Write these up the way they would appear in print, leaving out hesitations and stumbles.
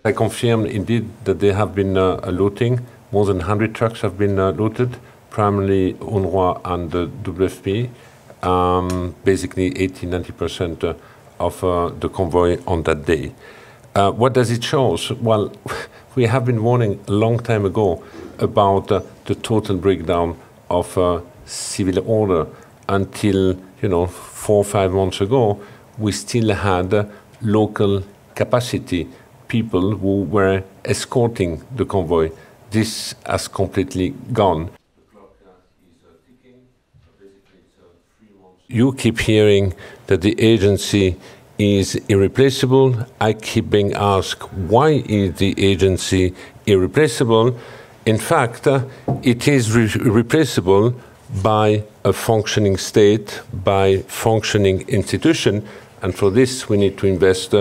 I confirm indeed that there have been looting. More than 100 trucks have been looted, primarily UNRWA and the WFP. Basically 80–90% of the convoy on that day. What does it show? Well, we have been warning a long time ago about the total breakdown of civil order. Until 4 or 5 months ago, we still had local capacity people who were escorting the convoy. This has completely gone. You keep hearing that the agency is irreplaceable. I keep being asked, why is the agency irreplaceable? In fact, it is replaceable by a functioning state, by functioning institution, and for this we need to invest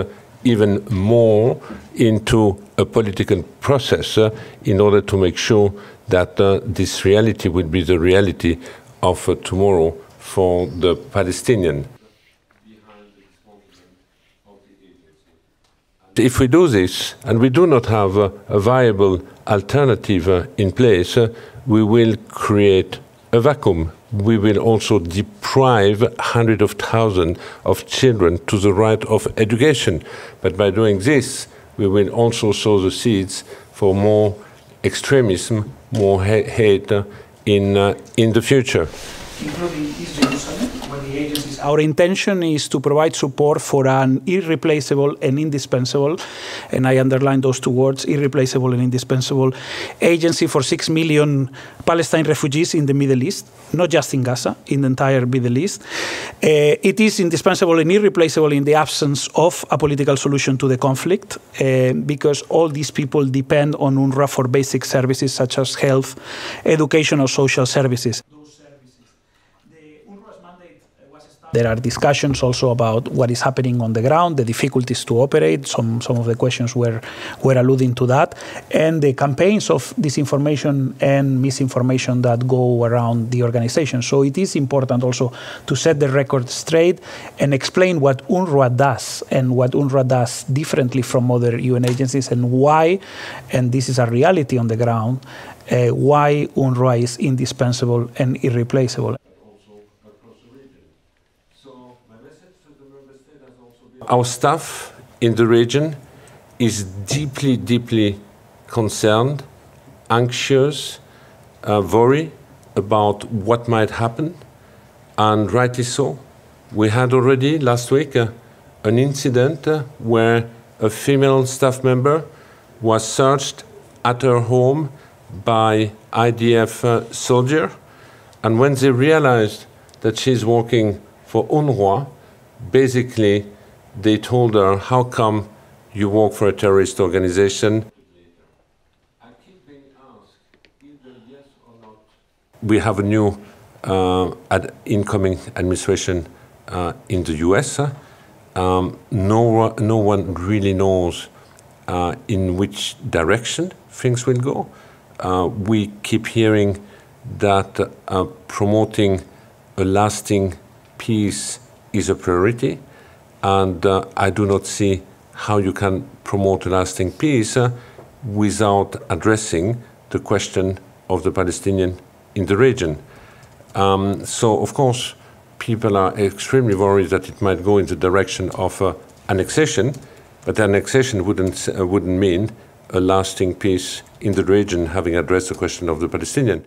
even more into a political process in order to make sure that this reality will be the reality of tomorrow for the Palestinian. If we do this, and we do not have a viable alternative in place, we will create a vacuum. We will also deprive hundreds of thousands of children to the right of education. But by doing this, we will also sow the seeds for more extremism, more hate in the future. Including East Jerusalem, where the agencies. Our intention is to provide support for an irreplaceable and indispensable, and I underline those two words, irreplaceable and indispensable, agency for 6 million Palestine refugees in the Middle East, not just in Gaza, in the entire Middle East. It is indispensable and irreplaceable in the absence of a political solution to the conflict, because all these people depend on UNRWA for basic services such as health, education, or social services. There are discussions also about what is happening on the ground, the difficulties to operate. Some of the questions were alluding to that, and the campaigns of disinformation and misinformation that go around the organization. So it is important also to set the record straight and explain what UNRWA does and what UNRWA does differently from other UN agencies, and why, and this is a reality on the ground, why UNRWA is indispensable and irreplaceable. Our staff in the region is deeply, deeply concerned, anxious, worried about what might happen, and rightly so. We had already last week an incident where a female staff member was searched at her home by IDF soldier, and when they realized that she's working for UNRWA, basically they told her, how come you work for a terrorist organization? I keep being asked either yes or not. We have a new incoming administration in the US. No one really knows in which direction things will go. We keep hearing that promoting a lasting peace is a priority. And I do not see how you can promote a lasting peace without addressing the question of the Palestinian in the region. So, of course, people are extremely worried that it might go in the direction of annexation, but annexation wouldn't mean a lasting peace in the region, having addressed the question of the Palestinian.